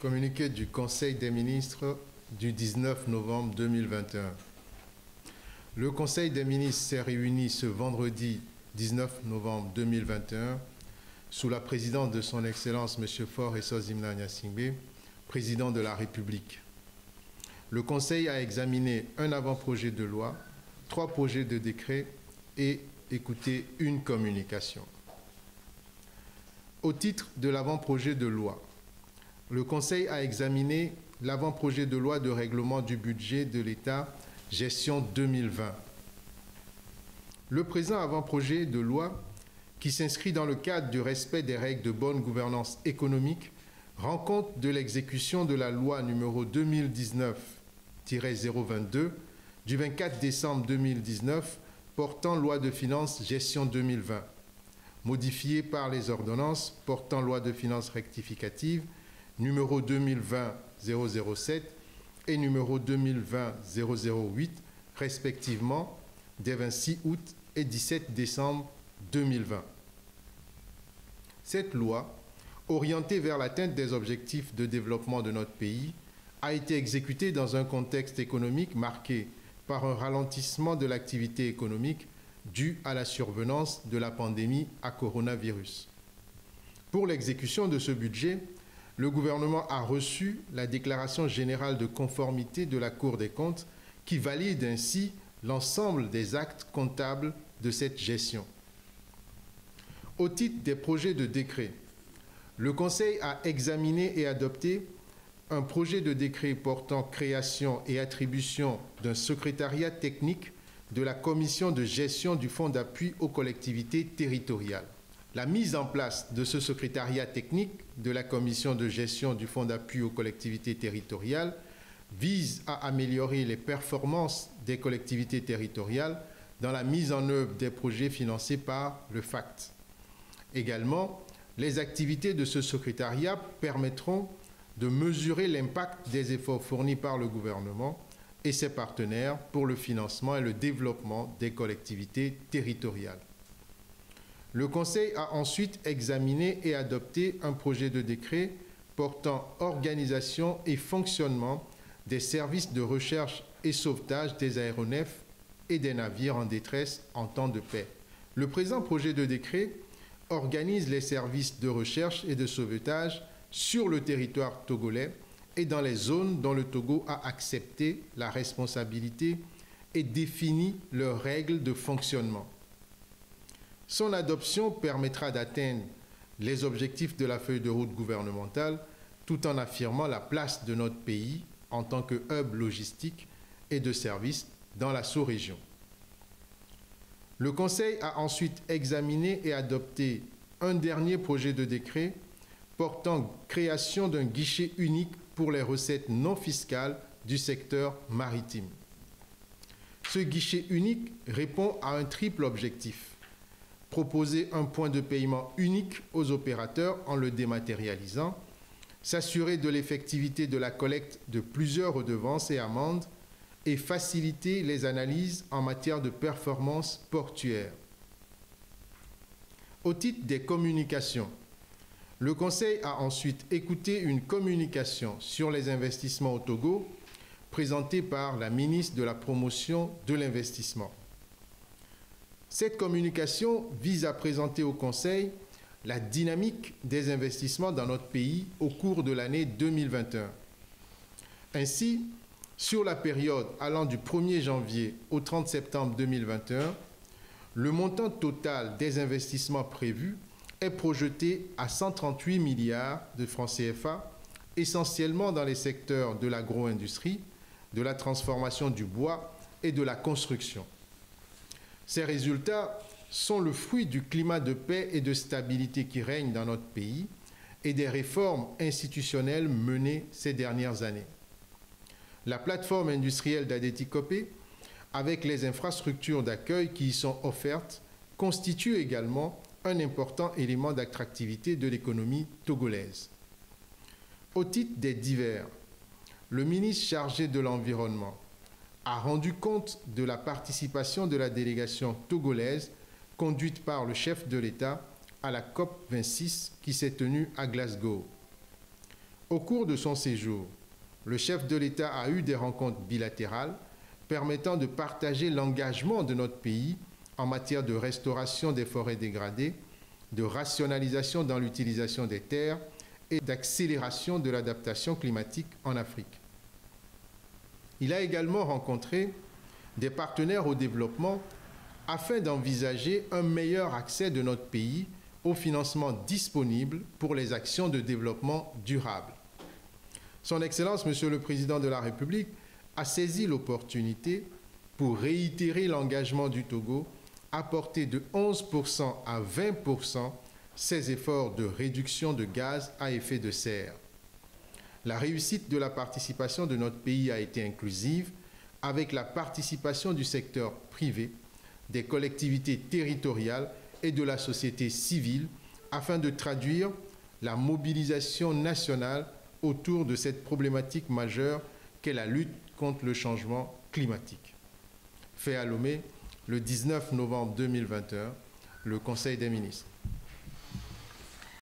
Communiqué du Conseil des ministres du 19 novembre 2021. Le Conseil des ministres s'est réuni ce vendredi 19 novembre 2021 sous la présidence de son Excellence M. Faure Essoe-Zimna Gnassingbé, président de la République. Le Conseil a examiné un avant-projet de loi, 3 projets de décret et écouté une communication. Au titre de l'avant-projet de loi, le Conseil a examiné l'avant-projet de loi de règlement du budget de l'État gestion 2020. Le présent avant-projet de loi, qui s'inscrit dans le cadre du respect des règles de bonne gouvernance économique, rend compte de l'exécution de la loi numéro 2019-022 du 24 décembre 2019 portant loi de finances gestion 2020, modifiée par les ordonnances portant loi de finances rectificative numéro 2020-007 et numéro 2020-008, respectivement, des 26 août et 17 décembre 2020. Cette loi, orientée vers l'atteinte des objectifs de développement de notre pays, a été exécutée dans un contexte économique marqué par un ralentissement de l'activité économique dû à la survenance de la pandémie à coronavirus. Pour l'exécution de ce budget, le gouvernement a reçu la déclaration générale de conformité de la Cour des comptes qui valide ainsi l'ensemble des actes comptables de cette gestion. Au titre des projets de décret, le Conseil a examiné et adopté un projet de décret portant création et attribution d'un secrétariat technique de la Commission de gestion du Fonds d'appui aux collectivités territoriales. La mise en place de ce secrétariat technique de la Commission de gestion du Fonds d'appui aux collectivités territoriales vise à améliorer les performances des collectivités territoriales dans la mise en œuvre des projets financés par le FACT. Également, les activités de ce secrétariat permettront de mesurer l'impact des efforts fournis par le gouvernement et ses partenaires pour le financement et le développement des collectivités territoriales. Le Conseil a ensuite examiné et adopté un projet de décret portant organisation et fonctionnement des services de recherche et sauvetage des aéronefs et des navires en détresse en temps de paix. Le présent projet de décret organise les services de recherche et de sauvetage sur le territoire togolais et dans les zones dont le Togo a accepté la responsabilité et définit leurs règles de fonctionnement. Son adoption permettra d'atteindre les objectifs de la feuille de route gouvernementale tout en affirmant la place de notre pays en tant que hub logistique et de services dans la sous-région. Le Conseil a ensuite examiné et adopté un dernier projet de décret portant création d'un guichet unique pour les recettes non fiscales du secteur maritime. Ce guichet unique répond à un triple objectif: proposer un point de paiement unique aux opérateurs en le dématérialisant, s'assurer de l'effectivité de la collecte de plusieurs redevances et amendes et faciliter les analyses en matière de performance portuaire. Au titre des communications, le Conseil a ensuite écouté une communication sur les investissements au Togo présentée par la ministre de la Promotion de l'investissement. Cette communication vise à présenter au Conseil la dynamique des investissements dans notre pays au cours de l'année 2021. Ainsi, sur la période allant du 1er janvier au 30 septembre 2021, le montant total des investissements prévus est projeté à 138 milliards de francs CFA, essentiellement dans les secteurs de l'agro-industrie, de la transformation du bois et de la construction. Ces résultats sont le fruit du climat de paix et de stabilité qui règne dans notre pays et des réformes institutionnelles menées ces dernières années. La plateforme industrielle d'Adéti Copé, avec les infrastructures d'accueil qui y sont offertes, constitue également un important élément d'attractivité de l'économie togolaise. Au titre des divers, le ministre chargé de l'Environnement a rendu compte de la participation de la délégation togolaise conduite par le chef de l'État à la COP26 qui s'est tenue à Glasgow. Au cours de son séjour, le chef de l'État a eu des rencontres bilatérales permettant de partager l'engagement de notre pays en matière de restauration des forêts dégradées, de rationalisation dans l'utilisation des terres et d'accélération de l'adaptation climatique en Afrique. Il a également rencontré des partenaires au développement afin d'envisager un meilleur accès de notre pays au financement disponible pour les actions de développement durable. Son Excellence, Monsieur le Président de la République, a saisi l'opportunité pour réitérer l'engagement du Togo à porter de 11% à 20% ses efforts de réduction de gaz à effet de serre. La réussite de la participation de notre pays a été inclusive, avec la participation du secteur privé, des collectivités territoriales et de la société civile, afin de traduire la mobilisation nationale autour de cette problématique majeure qu'est la lutte contre le changement climatique. Fait à Lomé, le 19 novembre 2021, le Conseil des ministres.